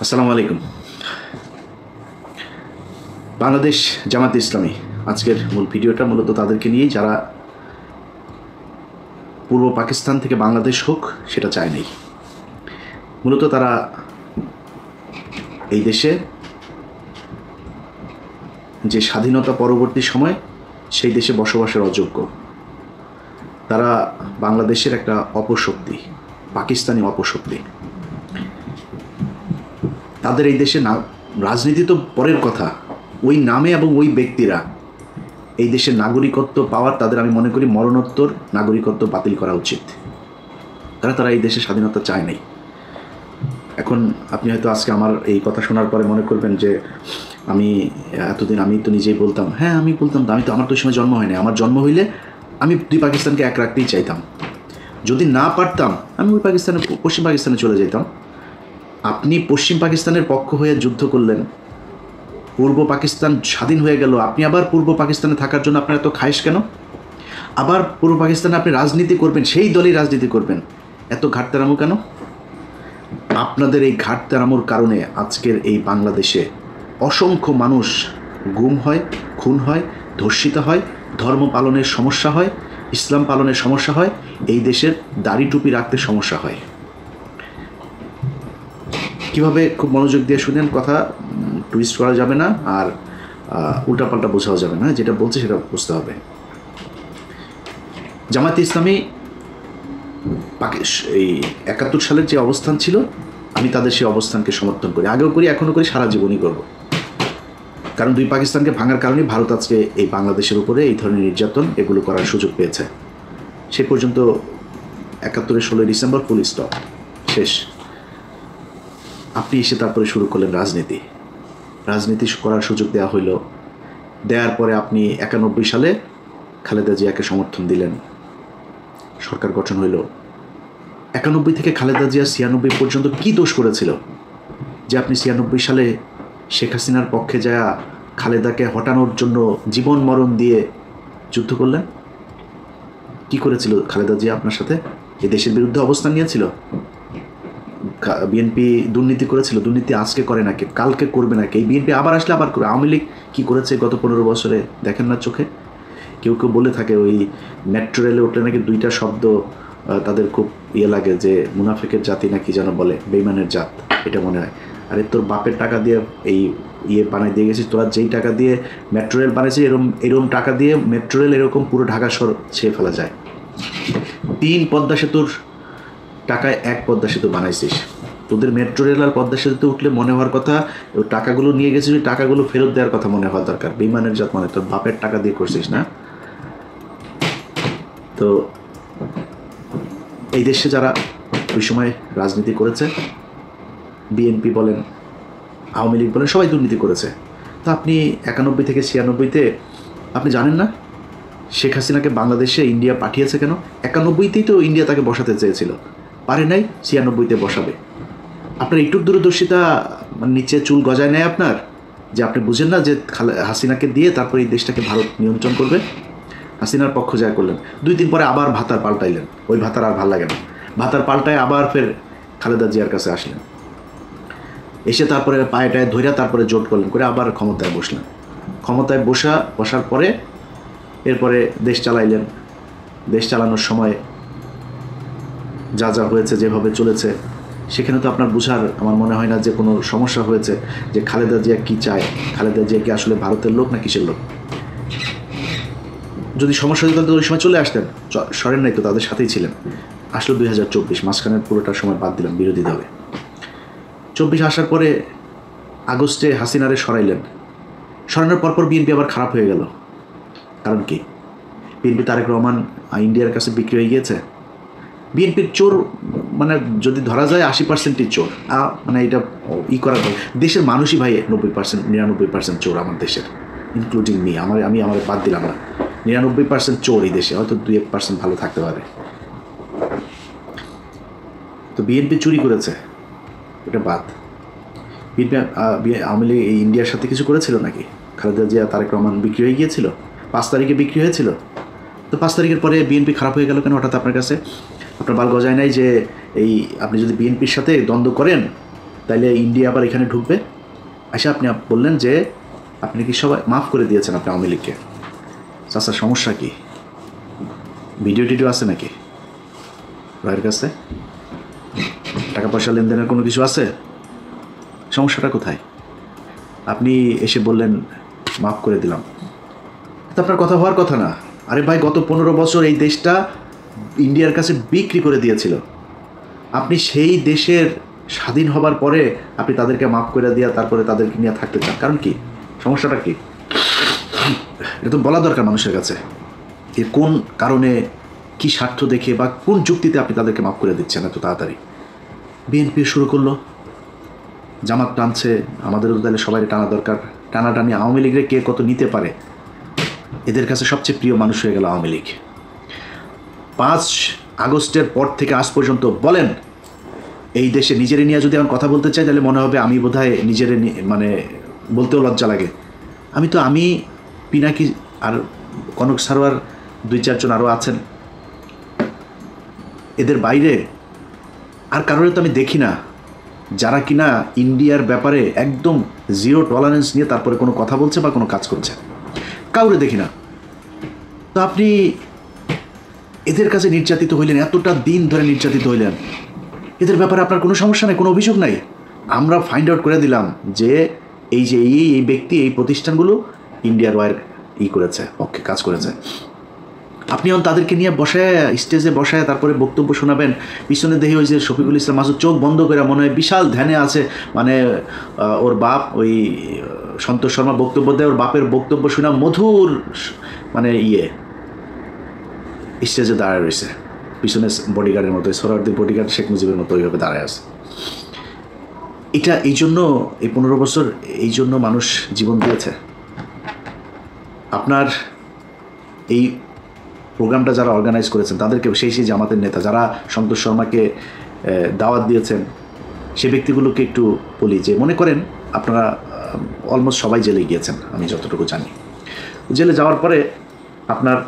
আসসালামু আলাইকুম। বাংলাদেশ জামাতে ইসলামী আজকের মূল ভিডিওটা মূলত তাদেরকে নিয়েই যারা পূর্ব পাকিস্তান থেকে বাংলাদেশ হোক সেটা চায় নাই। মূলত তারা এই দেশে যে স্বাধীনতা পরবর্তী সময় সেই দেশে বসবাসের অযোগ্য। তারা বাংলাদেশের একটা অপশক্তি, পাকিস্তানি অপশক্তি। তাদের এই দেশে রাজনীতি তো পরের কথা, ওই নামে এবং ওই ব্যক্তিরা এই দেশের নাগরিকত্ব পাওয়ার তাদের আমি মনে করি মরণোত্তর নাগরিকত্ব বাতিল করা উচিত। তারা এই দেশে স্বাধীনতা চায় নাই। এখন আপনি হয়তো আজকে আমার এই কথা শোনার পরে মনে করবেন যে আমি এতদিন আমি তো নিজেই বলতাম, হ্যাঁ আমি বলতাম, আমি তো আমার তো সময় জন্ম হয়নি। আমার জন্ম হইলে আমি দুই পাকিস্তানকে এক রাখতেই চাইতাম। যদি না পারতাম আমি ওই পাকিস্তানে, পশ্চিম পাকিস্তানে চলে যেতাম। আপনি পশ্চিম পাকিস্তানের পক্ষ হয়ে যুদ্ধ করলেন, পূর্ব পাকিস্তান স্বাধীন হয়ে গেল, আপনি আবার পূর্ব পাকিস্তানে থাকার জন্য আপনার এত খায়েশ কেন? আবার পূর্ব পাকিস্তানে আপনি রাজনীতি করবেন, সেই দলই রাজনীতি করবেন, এত ঘাটতেরামো কেন? আপনাদের এই ঘাটতেরামোর কারণে আজকের এই বাংলাদেশে অসংখ্য মানুষ গুম হয়, খুন হয়, ধর্ষিত হয়, ধর্ম পালনের সমস্যা হয়, ইসলাম পালনের সমস্যা হয়, এই দেশের দাড়ি টুপি রাখতে সমস্যা হয়। কীভাবে খুব মনোযোগ দিয়ে শুনেন, কথা টুইস্ট করা যাবে না, আর উল্টাপাল্টা বোঝাও যাবে না, যেটা বলছে সেটা বুঝতে হবে। জামায়াতে ইসলামী এই ৭১ সালের যে অবস্থান ছিল, আমি তাদের সেই অবস্থানকে সমর্থন করি, আগেও করি, এখনও করি, সারা জীবনই করব। কারণ দুই পাকিস্তানকে ভাঙার কারণে ভারত আজকে এই বাংলাদেশের উপরে এই ধরনের নির্যাতন এগুলো করার সুযোগ পেয়েছে। সে পর্যন্ত ৭১-এর ১৬ ডিসেম্বর ফুল স্টপ, শেষ। আপনি এসে তারপরে শুরু করলেন রাজনীতি করার সুযোগ দেওয়া হইল। দেওয়ার পরে আপনি ৯১ সালে খালেদা জিয়াকে সমর্থন দিলেন, সরকার গঠন হইল। ৯১ থেকে খালেদা জিয়া ৯৬ পর্যন্ত কি দোষ করেছিল যে আপনি ৯৬ সালে শেখ হাসিনার পক্ষে যা খালেদাকে হটানোর জন্য জীবন মরণ দিয়ে যুদ্ধ করলেন? কি করেছিল খালেদা জিয়া আপনার সাথে? এই দেশের বিরুদ্ধে অবস্থান নিয়েছিল। বিএনপি দুর্নীতি করেছিল, দুর্নীতি আজকে করে নাকি, কালকে করবে নাকি, এই বিএনপি আবার আসলে আবার করবে। আওয়ামী লীগ কী করেছে গত ১৫ বছরে দেখেন না চোখে? কেউ বলে থাকে ওই মেট্রো রেলে উঠলে নাকি দুইটা শব্দ তাদের খুব লাগে, যে মুনাফিকের জাতি নাকি যেন বলে, বেইমানের জাত, এটা মনে হয়। আরে তোর বাপের টাকা দিয়ে এই বানাই দিয়ে গেছিস, তোরা যেই টাকা দিয়ে মেট্রো রেল বানিয়েছিস, এরকম টাকা দিয়ে মেট্রো রেল এরকম পুরো ঢাকা শহর ছেয়ে ফেলা যায়। ৩ পদ্মা সেতুর টাকায় ১ পদ্মা সেতু বানাইছিস। তোদের মেট্রো রেল আর পদ্মা সেতুতে উঠলে মনে হওয়ার কথা টাকাগুলো নিয়ে গেছিস, টাকাগুলো ফেরত দেওয়ার কথা মনে হওয়া দরকার। বেইমানের জাত মানে, তোর বাপের টাকা দিয়ে করছিস না? তো এই দেশে যারা ওই সময় রাজনীতি করেছে, বিএনপি বলেন, আওয়ামী লীগ বলেন, সবাই দুর্নীতি করেছে। তা আপনি ৯১ থেকে ৯৬-তে আপনি জানেন না শেখ হাসিনাকে বাংলাদেশে ইন্ডিয়া পাঠিয়েছে কেন? ৯১-তেই তো ইন্ডিয়া তাকে বসাতে চেয়েছিল, পারে নাই, ৯৬-তে বসাবে। আপনার একটু দূরদর্শিতা নিচে চুল গজায় নেয় আপনার, যে আপনি বুঝেন না যে হাসিনাকে দিয়ে তারপর এই দেশটাকে ভারত নিয়ন্ত্রণ করবে। হাসিনার পক্ষ জয় করলেন, ২ দিন পরে আবার ভাতার পাল্টাইলেন, ওই ভাতার আর ভাল লাগে না, ভাতার পাল্টায় আবার ফের খালেদা জিয়ার কাছে আসলেন, এসে তারপরে পায়েটায় ধইরা তারপরে জোট করলেন, করে আবার ক্ষমতায় বসলেন। ক্ষমতায় বসার পরে এরপরে দেশ চালাইলেন। দেশ চালানোর সময় যা যা হয়েছে, যেভাবে চলেছে, সেখানে তো আপনার বুঝার আমার মনে হয় না যে কোনো সমস্যা হয়েছে যে খালেদা জিয়া কী চায়, খালেদা জিয়া কি আসলে ভারতের লোক না কিসের লোক। যদি সমস্যা হতো তাহলে ওই সময় চলে আসতেন, সরেন নাই তো, তাদের সাথেই ছিলেন। আসলে ২০২৪ মাঝখানের পুরোটার সময় বাদ দিলাম বিরোধী দলে। ২৪ আসার পরে আগস্টে হাসিনারে সরাইলেন, সরানোর পরপর বিএনপি আবার খারাপ হয়ে গেল। কারণ কি? বিএনপি তারেক রহমান ইন্ডিয়ার কাছে বিক্রি হয়ে গিয়েছে। বিএনপির চোর মানে যদি ধরা যায় ৮০%ই চোর, মানে এটা করার পর দেশের মানুষই ভাই ৯০%, ৯৯% চোর আমার দেশের, ইনক্লুডিং মি, আমি আমার বাদ দিলাম না। ৯৯% চোর এই দেশে, হয়তো ২-১% ভালো থাকতে পারে। তো বিএনপি চুরি করেছে, এটা বাদ। বিএনপি আওয়ামী লীগ এই ইন্ডিয়ার সাথে কিছু করেছিল নাকি? খালেদা জিয়া তারেক রহমান বিক্রি হয়ে গিয়েছিল, ৫ তারিখে বিক্রি হয়েছিল। তো ৫ তারিখের পরে বিএনপি খারাপ হয়ে গেল কেন হঠাৎ আপনার কাছে? আপনার বাল গজায় নাই যে এই আপনি যদি বিএনপির সাথে দ্বন্দ্ব করেন তাইলে ইন্ডিয়া আবার এখানে ঢুকবে। আচ্ছা, আপনি বললেন যে আপনি কি সবাই মাফ করে দিয়েছেন আপনি আওয়ামী লীগকে। চাচা সমস্যা কি? ভিডিও টিডিও আছে নাকি ভাইয়ের কাছে? টাকা পয়সা লেনদেনের কোনো কিছু আছে? সমস্যাটা কোথায়? আপনি এসে বললেন মাফ করে দিলাম, তো আপনার কথা হওয়ার কথা না। আরে ভাই, গত 15 বছর এই দেশটা ইন্ডিয়ার কাছে বিক্রি করে দিয়েছিল। আপনি সেই দেশের স্বাধীন হবার পরে আপনি তাদেরকে মাফ করে দিয়া তারপরে তাদেরকে নিয়ে থাকতে চান, কারণ কি? সমস্যাটা কি? এটা তো বলা দরকার মানুষের কাছে, যে কোন কারণে, কি স্বার্থ দেখে বা কোন যুক্তিতে আপনি তাদেরকে মাফ করে দিচ্ছেন এত তাড়াতাড়ি। বিএনপি শুরু করলো, জামাত টানছে, আমাদেরও তাহলে সবাই টানা দরকার। টানাটানি আওয়ামী লীগের কে কত নিতে পারে, এদের কাছে সবচেয়ে প্রিয় মানুষ হয়ে গেল আওয়ামী লীগ। 5 আগস্টের পর থেকে আজ পর্যন্ত বলেন, এই দেশে নিজেরে নিয়ে যদি আমি কথা বলতে চাই তাহলে মনে হবে আমি বোধহয় নিজেরে মানে বলতেও লজ্জা লাগে। আমি পিনাকি আর কনক সারোয়ার 2-4 জন আরও আছেন, এদের বাইরে আর কারোর তো আমি দেখি না যারা কিনা ইন্ডিয়ার ব্যাপারে একদম জিরো টলারেন্স নিয়ে তারপরে কোনো কথা বলছে বা কোনো কাজ করছে, কাউরে দেখি না। তো আপনি এদের কাছে নির্যাতিত হইলেন, এতটা দিন ধরে নির্যাতিত হইলেন, এদের ব্যাপারে আপনার কোনো সমস্যা নেই, কোনো অভিযোগ নাই। আমরা ফাইন্ড আউট করে দিলাম যে এই যে এই ব্যক্তি, এই প্রতিষ্ঠানগুলো ইন্ডিয়ার ওয়ার করেছে, পক্ষে কাজ করেছে। আপনি এখন তাদেরকে নিয়ে বসায়, স্টেজে বসায় তারপরে বক্তব্য শোনাবেন। পিছনে দেখি ওই যে শফিকুল ইসলাম মাসুদ চোখ বন্ধ করে মনে হয় বিশাল ধ্যানে আছে, মানে ওর বাপ ওই সন্তোষ শর্মা বক্তব্য দেয়, ওর বাপের বক্তব্য শোনা মধুর, মানে স্টেজে দাঁড়ায় রয়েছে, পিছনে বডিগার্ডের মতো, সোহরাওয়ার্দীর বডিগার্ড শেখ মুজিবের মতো ওইভাবে দাঁড়ায় আছে। এটা এই জন্য এই 15 বছর এই জন্য মানুষ জীবন দিয়েছে। আপনার এই প্রোগ্রামটা যারা অর্গানাইজ করেছেন তাদেরকে, সেই জামাতের নেতা যারা সন্তোষ শর্মাকে দাওয়াত দিয়েছেন, সে ব্যক্তিগুলোকে একটু বলি যে মনে করেন আপনারা অলমোস্ট সবাই জেলে গিয়েছেন, আমি যতটুকু জানি। জেলে যাওয়ার পরে আপনার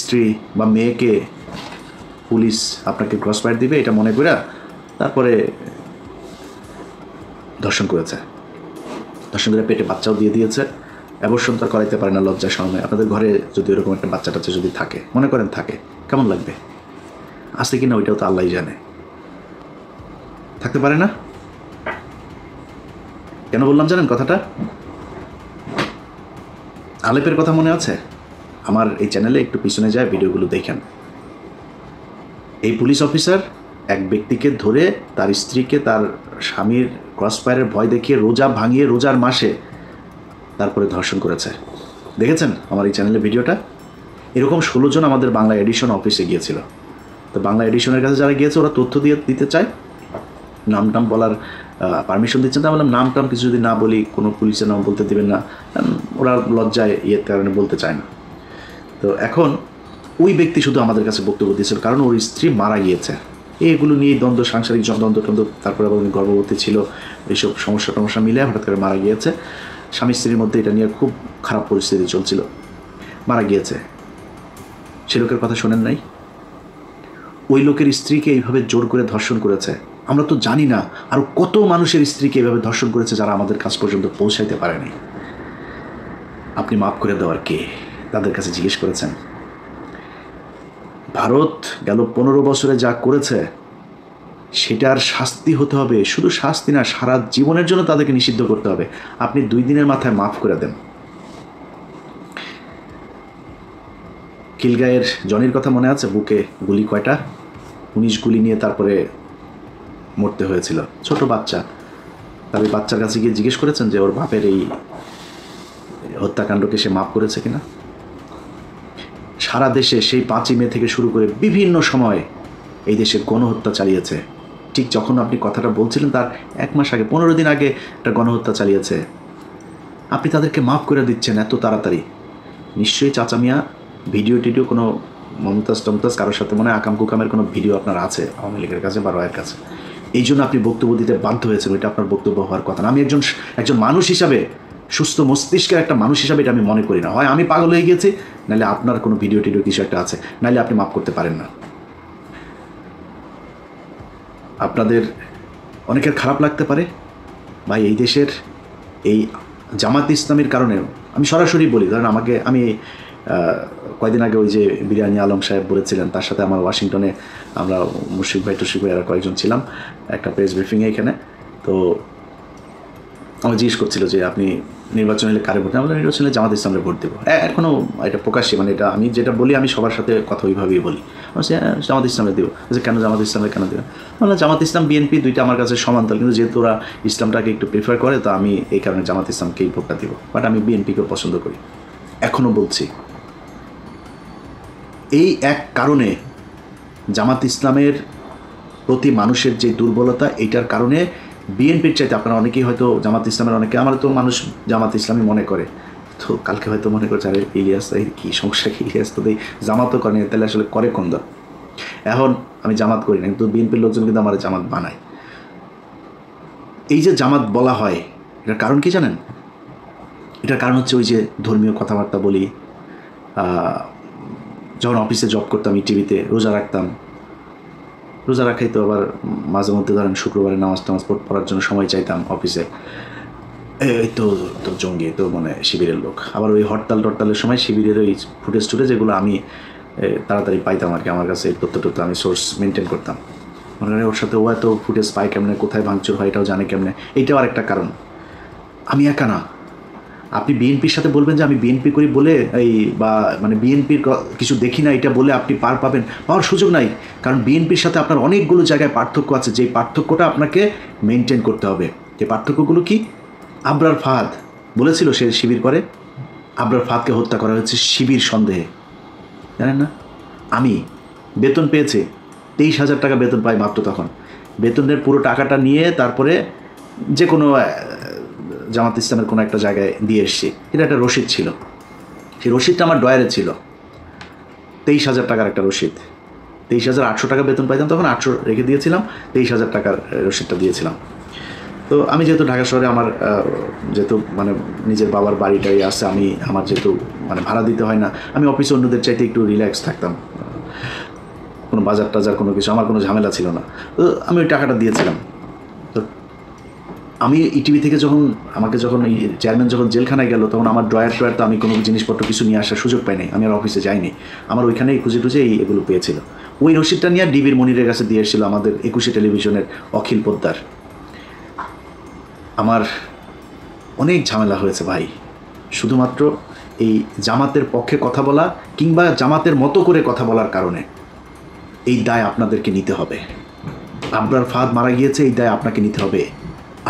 স্ত্রী বা মেয়েকে পুলিশ আপনাকে ক্রস ফায়ার দিবে এটা মনে করে তারপরে ধর্ষণ করেছে, ধর্ষণ করে পেটে বাচ্চাও দিয়ে দিয়েছে, অ্যাবর্শন তো করাইতে পারে না লজ্জা শরমে। আপনাদের ঘরে যদি এরকম একটা বাচ্চা টাচ্চা যদি থাকে, মনে করেন থাকে, কেমন লাগবে? আছে কিনা ওইটাও তো আল্লাহই জানে। থাকতে পারে না? কেন বললাম জানেন কথাটা? আলেপের কথা মনে আছে? আমার এই চ্যানেলে একটু পিছনে যায় ভিডিওগুলো দেখেন। এই পুলিশ অফিসার এক ব্যক্তিকে ধরে তার স্ত্রীকে তার স্বামীর ক্রসফায়ারের ভয় দেখিয়ে রোজা ভাঙিয়ে রোজার মাসে তারপরে ধর্ষণ করেছে। দেখেছেন আমার এই চ্যানেলে ভিডিওটা? এরকম 16 জন আমাদের বাংলা এডিশন অফিসে গিয়েছিল। তো বাংলা এডিশনের কাছে যারা গিয়েছে ওরা তথ্য দিতে চায়, নাম টাম বলার পারমিশন দিচ্ছেন। তা বললাম নাম টাম কিছু যদি না বলি, কোনো পুলিশের নাম বলতে দেবেন না, ওরা লজ্জায় কারণে বলতে চায় না। তো এখন ওই ব্যক্তি শুধু আমাদের কাছে বক্তব্য দিয়েছিল কারণ ওর স্ত্রী মারা গিয়েছে। এগুলো নিয়ে দ্বন্দ্ব, সাংসারিক দ্বন্দ্ব, তারপরে আবার উনি গর্ভবতী ছিল, এইসব সমস্যা মিলে হঠাৎ করে মারা গিয়েছে। স্বামী স্ত্রীর মধ্যে এটা নিয়ে খুব খারাপ পরিস্থিতি চলছিল, মারা গিয়েছে। সে লোকের কথা শোনেন নাই? ওই লোকের স্ত্রীকে এইভাবে জোর করে ধর্ষণ করেছে। আমরা তো জানি না আর কত মানুষের স্ত্রীকে এইভাবে ধর্ষণ করেছে যারা আমাদের কাছ পর্যন্ত পৌঁছাইতে পারেনি। আপনি মাফ করে দেওয়ার কে? তাদের কাছে জিজ্ঞেস করেছেন? ভারত গেল 15 বছরে যা করেছে সেটার শাস্তি হতে হবে, শুধু শাস্তি না, সারা জীবনের জন্য তাদেরকে নিষিদ্ধ করতে হবে। আপনি 2 দিনের মাথায় মাফ করে দেন। খিলগাঁয়ের জনির কথা মনে আছে? বুকে গুলি কয়টা? 19 গুলি নিয়ে তারপরে মরতে হয়েছিল, ছোট বাচ্চা। তবে বাচ্চার কাছে গিয়ে জিজ্ঞেস করেছেন যে ওর বাপের এই হত্যাকাণ্ডকে সে মাফ করেছে কিনা? সারা দেশে সেই 5ই মে থেকে শুরু করে বিভিন্ন সময় এই দেশে গণহত্যা চালিয়েছে। ঠিক যখন আপনি কথাটা বলছিলেন তার 1 মাস আগে, 15 দিন আগে একটা গণহত্যা চালিয়েছে। আপনি তাদেরকে মাফ করে দিচ্ছেন এত তাড়াতাড়ি। নিশ্চয়ই চাচা মিয়া ভিডিও টিডিও কোনো মমতাজ কারোর সাথে মনে হয় আকাম কুকামের কোনো ভিডিও আপনার আছে আওয়ামী লীগের কাছে বা রয়ের কাছে, এই জন্য আপনি বক্তব্য দিতে বাধ্য হয়েছেন। এটা আপনার বক্তব্য হওয়ার কথা না। আমি একজন মানুষ হিসাবে, সুস্থ মস্তিষ্কের একটা মানুষ হিসাবে এটা আমি মনে করি না। হয় আমি পাগল হয়ে গেছি, নাহলে আপনার কোনো ভিডিও টিডিও কিছু একটা আছে, নাহলে আপনি মাফ করতে পারেন না। আপনাদের অনেকের খারাপ লাগতে পারে ভাই, এই দেশের এই জামাত ইসলামের কারণে আমি সরাসরি বলি, ধরেন আমি কয়েকদিন আগে ওই যে বিরিয়ানি আলম সাহেব বলেছিলেন, তার সাথে আমার ওয়াশিংটনে আমরা মুশফিক ভাই টুশিক ভাই আর কয়েকজন ছিলাম একটা প্রেস ব্রিফিংয়ে এখানে। তো আমার জিজ্ঞেস করছিল যে আপনি নির্বাচন হলে কারে ভোট দেন? আমরা নির্বাচন হলে জামাত ইসলামের ভোট দেবো। এখনও এটা প্রকাশ্যে, মানে এটা আমি যেটা বলি আমি সবার সাথে কথা ওইভাবেই বলি, জামাত ইসলামের দেবো। যে কেন জামাত ইসলামের কেন দেবো? বললাম জামাত ইসলাম বিএনপি দুইটা আমার কাছে সমান্তরাল, কিন্তু যেহেতু ওরা ইসলামটাকে একটু প্রিফার করে তো আমি এই কারণে জামাত ইসলামকেই ভোটটা দিব, বাট আমি বিএনপিকেও পছন্দ করি। এখনও বলছি এই এক কারণে জামাত ইসলামের প্রতি মানুষের যে দুর্বলতা, এইটার কারণে বিএনপির চাইতে আপনারা অনেকেই হয়তো জামাত ইসলামের, অনেকে আমার তো মানুষ জামাত ইসলামই মনে করে, তো কালকে হয়তো মনে করছে আরে ইলিয়াস কী সমস্যা, কি ইলিয়াস তো এই জামাতও করে, তাহলে আসলে করে কোন দল? এখন আমি জামাত করি না, কিন্তু বিএনপির লোকজন কিন্তু আমার জামাত বানায়। এই যে জামাত বলা হয় এটার কারণ কি জানেন? এটার কারণ হচ্ছে ওই যে ধর্মীয় কথাবার্তা বলি, যখন অফিসে জব করতাম টিভিতে রোজা রাখতাম, রোজা রাখাই তো আবার মাঝে মধ্যে ধরেন শুক্রবারে নামাজ টামাজ পড়ার জন্য সময় চাইতাম অফিসে, এই তো তো জঙ্গি তো মানে শিবিরের লোক। আবার ওই হরতালের সময় শিবিরের ওই ফুটেজ টুটেজ যেগুলো আমি তাড়াতাড়ি পাইতাম আর কি, আমার কাছে এই তথ্য আমি সোর্স মেনটেন করতাম। মনে হয় ওর সাথে ও এত ফুটেজ পাই কেমনে, কোথায় ভাঙচুর হয় এটাও জানে কেমনে, এইটাও আর একটা কারণ। আমি একা না, আপনি বিএনপির সাথে বলবেন যে আমি বিএনপি করি বলে এই বা মানে বিএনপির কিছু দেখি না এটা বলে আপনি পাওয়ার সুযোগ নাই, কারণ বিএনপির সাথে আপনার অনেকগুলো জায়গায় পার্থক্য আছে, যেই পার্থক্যটা আপনাকে মেনটেন করতে হবে। যে পার্থক্যগুলো কি? আবরার ফাহাদ বলেছিল সে শিবির করে, আবরার ফাহাদকে হত্যা করা হয়েছে শিবির সন্দেহে, জানেন না? আমি বেতন পেয়েছি 23,000 টাকা বেতন পাই মাত্র, তখন বেতনের পুরো টাকাটা নিয়ে তারপরে যে কোনো জামাত ইসলামের কোনো একটা জায়গায় দিয়ে এসছি, এটা একটা রসিদ ছিল, সেই রসিদটা আমার ডয়ারে ছিল, 23,000 টাকার একটা রসিদ। 23,800 টাকা বেতন পাইতাম তখন, 800 রেখে দিয়েছিলাম, 23,000 টাকার রসিদটা দিয়েছিলাম। তো আমি যেহেতু ঢাকা শহরে আমার যেহেতু মানে নিজের বাবার বাড়িটাই আছে, আমার যেহেতু মানে ভাড়া দিতে হয় না, আমি অফিসে অন্যদের চাইতে একটু রিল্যাক্স থাকতাম, কোনো বাজার টাজার কোনো কিছু আমার কোনো ঝামেলা ছিল না, তো আমি ওই টাকাটা দিয়েছিলাম। তো আমি ইটিভি থেকে আমাকে যখন এই চেয়ারম্যান যখন জেলখানায় গেল, তখন আমার ড্রয়ার তো আমি কোনো জিনিসপত্র কিছু নিয়ে আসার সুযোগ পাইনি, আমি আর অফিসে যাইনি, আমার ওইখানেই খুঁজে এগুলো পেয়েছিল। ওই রসিদটা নিয়ে ডিবির মনিরের কাছে দিয়ে এসেছিল আমাদের 21 টেলিভিশনের অখিল পোদ্দার। আমার অনেক ঝামেলা হয়েছে ভাই, শুধুমাত্র এই জামাতের পক্ষে কথা বলা কিংবা জামাতের মতো করে কথা বলার কারণে। এই দায় আপনাদেরকে নিতে হবে। আবরার ফাহাদ মারা গিয়েছে, এই দায় আপনাকে নিতে হবে।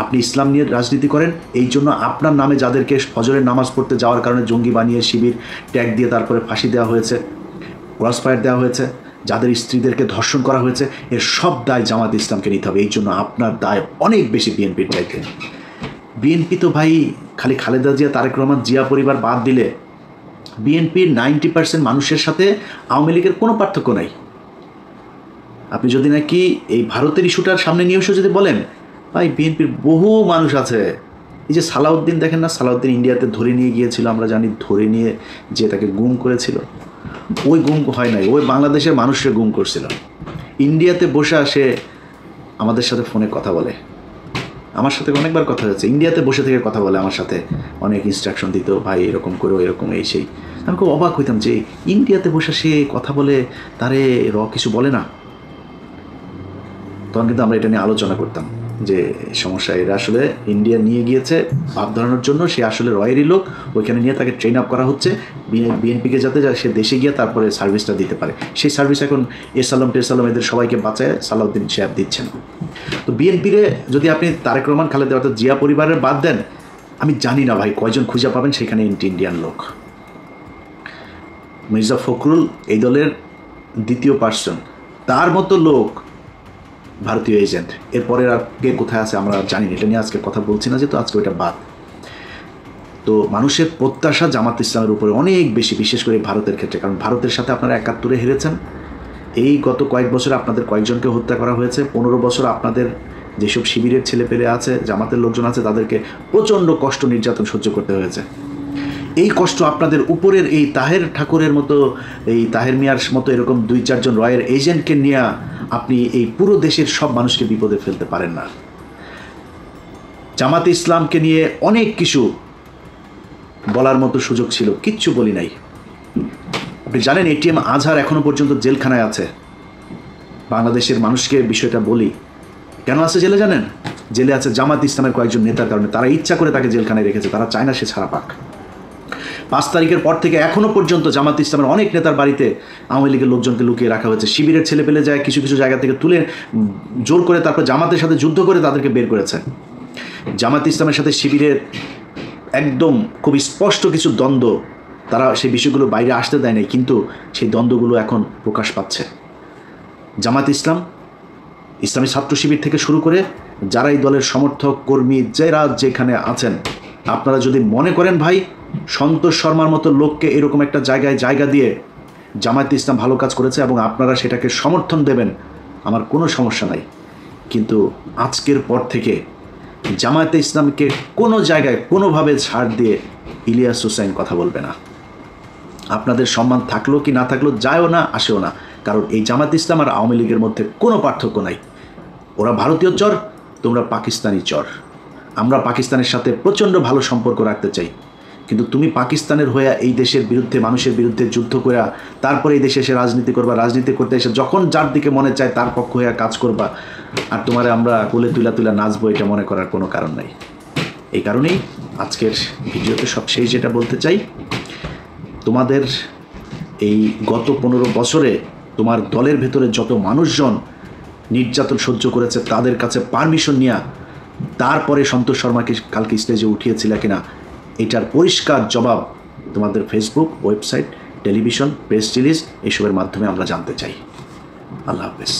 আপনি ইসলাম নিয়ে রাজনীতি করেন, এই জন্য আপনার নামে যাদেরকে ফজরের নামাজ পড়তে যাওয়ার কারণে জঙ্গি বানিয়ে শিবির ট্যাগ দিয়ে তারপরে ফাঁসি দেওয়া হয়েছে, ক্রস ফায়ার দেওয়া হয়েছে, যাদের স্ত্রীদেরকে ধর্ষণ করা হয়েছে, এর সব দায় জামাত ইসলামকে নিতে হবে। এই জন্য আপনার দায় অনেক বেশি বিএনপির চাইতে। বিএনপি তো ভাই খালি খালেদা জিয়া, তারেক রহমান, জিয়া পরিবার বাদ দিলে বিএনপির 90% মানুষের সাথে আওয়ামী লীগের কোনো পার্থক্য নাই। আপনি যদি নাকি এই ভারতের ইস্যুটার সামনে নিয়ে এসে যদি বলেন, ভাই বিএনপির বহু মানুষ আছে। এই যে সালাউদ্দিন দেখেন না, সালাউদ্দিন ইন্ডিয়াতে ধরে নিয়ে গিয়েছিল, আমরা জানি, ধরে নিয়ে যে তাকে গুম করেছিল, ওই গুম হয় নাই, ওই বাংলাদেশের মানুষকে গুম করছিল। ইন্ডিয়াতে বসে আসে আমাদের সাথে ফোনে কথা বলে, আমার সাথে অনেকবার কথা হয়েছে, ইন্ডিয়াতে বসে থেকে কথা বলে আমার সাথে, অনেক ইনস্ট্রাকশন দিত, ভাই এরকম করো, এরকম এই সেই। আমি খুব অবাক হইতাম যে ইন্ডিয়াতে বসে সে কথা বলে, তারে কিছু বলে না। তখন কিন্তু আমরা এটা নিয়ে আলোচনা করতাম যে সমস্যা, এরা আসলে ইন্ডিয়া নিয়ে গিয়েছে ভাব ধরানোর জন্য, সে আসলে রয়েরই লোক, ওইখানে নিয়ে তাকে ট্রেন আপ করা হচ্ছে বিএনপিকে, যাতে সে দেশে গিয়ে তারপরে সার্ভিসটা দিতে পারে। সেই সার্ভিস এখন এসালাম এদের সবাইকে বাঁচায় সালাউদ্দিন সাহেব দিচ্ছেন। তো বিএনপিরে যদি আপনি তারেক রহমান, খালেদা অর্থাৎ জিয়া পরিবারের বাদ দেন, আমি জানি না ভাই কয়জন খুঁজে পাবেন সেখানে ইন্ডিয়ান লোক। মির্জা ফখরুল এই দলের দ্বিতীয় পার্সন, তার মতো লোক ভারতীয় এজেন্ট। এরপরে আর কে কোথায় আছে আমরা জানি না, এটা নিয়ে আজকে কথা বলছি না, যেহেতু আজকে ওইটা বাদ। তো মানুষের প্রত্যাশা জামাত ইসলামের উপরে অনেক বেশি, বিশেষ করে ভারতের ক্ষেত্রে, কারণ ভারতের সাথে আপনারা 71-এ হেরেছেন। এই গত কয়েক বছরে আপনাদের কয়েকজনকে হত্যা করা হয়েছে। 15 বছর আপনাদের যেসব শিবিরের ছেলেপেলে আছে, জামাতের লোকজন আছে, তাদেরকে প্রচণ্ড কষ্ট নির্যাতন সহ্য করতে হয়েছে। এই কষ্ট আপনাদের উপরের এই তাহের ঠাকুরের মতো, এই তাহের মিয়ার মতো এরকম 2-4 জন রয়ের এজেন্টকে নিয়ে আপনি এই পুরো দেশের সব মানুষকে বিপদে ফেলতে পারেন না। জামাতে ইসলামকে নিয়ে অনেক কিছু বলার মতো সুযোগ ছিল, কিচ্ছু বলি নাই। আপনি জানেন এটিএম আজহার এখনো পর্যন্ত জেলখানায় আছে। বাংলাদেশের মানুষকে বিষয়টা বলি, কেন আছে জেলে জানেন? জেলে আছে জামাত ইসলামের কয়েকজন নেতার কারণে। তারা ইচ্ছা করে তাকে জেলখানায় রেখেছে, তারা চায় না সে ছাড়া পাক। 5 তারিখের পর থেকে এখনো পর্যন্ত জামাত ইসলামের অনেক নেতার বাড়িতে আওয়ামী লীগের লোকজনকে লুকিয়ে রাখা হয়েছে। শিবিরের ছেলে পেলে যায় কিছু কিছু জায়গা থেকে তুলে জোর করে তারপর জামাতের সাথে যুদ্ধ করে তাদেরকে বের করেছে। জামাত ইসলামের সাথে শিবিরের একদম খুব স্পষ্ট কিছু দ্বন্দ্ব, তারা সেই বিষয়গুলো বাইরে আসতে দেয় নাই, কিন্তু সেই দ্বন্দ্বগুলো এখন প্রকাশ পাচ্ছে। জামাত ইসলাম, ইসলামী ছাত্র শিবির থেকে শুরু করে যারা এই দলের সমর্থক কর্মী যারা যেখানে আছেন, আপনারা যদি মনে করেন ভাই সন্তোষ শর্মার মতো লোককে এরকম একটা জায়গায় জায়গা দিয়ে জামায়াত ইসলাম ভালো কাজ করেছে এবং আপনারা সেটাকে সমর্থন দেবেন, আমার কোনো সমস্যা নাই। কিন্তু আজকের পর থেকে জামায়াতে ইসলামকে কোনো জায়গায় কোনোভাবে ছাড় দিয়ে ইলিয়াস হোসাইন কথা বলবে না। আপনাদের সম্মান থাকলো কি না থাকলো যায়ও না আসেও না, কারণ এই জামায়াত ইসলাম আর আওয়ামী লীগের মধ্যে কোনো পার্থক্য নাই। ওরা ভারতীয় চর, তোমরা পাকিস্তানি চর। আমরা পাকিস্তানের সাথে প্রচণ্ড ভালো সম্পর্ক রাখতে চাই, কিন্তু তুমি পাকিস্তানের হয়ে এই দেশের বিরুদ্ধে, মানুষের বিরুদ্ধে যুদ্ধ করে তারপরে এই দেশে এসে রাজনীতি করবা, রাজনীতি করতে এসে যখন যার দিকে মনে চায় তার পক্ষ হয়ে কাজ করবা, আর তোমারে আমরা কোলে তুলা নাচবো, এটা মনে করার কোনো কারণ নাই। এই কারণেই আজকের ভিডিওতে সবশেষ যেটা বলতে চাই, তোমাদের এই গত 15 বছরে তোমার দলের ভেতরে যত মানুষজন নির্যাতন সহ্য করেছে তাদের কাছে পারমিশন নিয়ে তারপরে সন্তোষ শর্মাকে কালকে স্টেজে উঠিয়েছিল কিনা, এটার পরিষ্কার জবাব তোমাদের Facebook, website, television, press release এসবের মাধ্যমে আমরা জানতে চাই। আল্লাহ হাফেজ।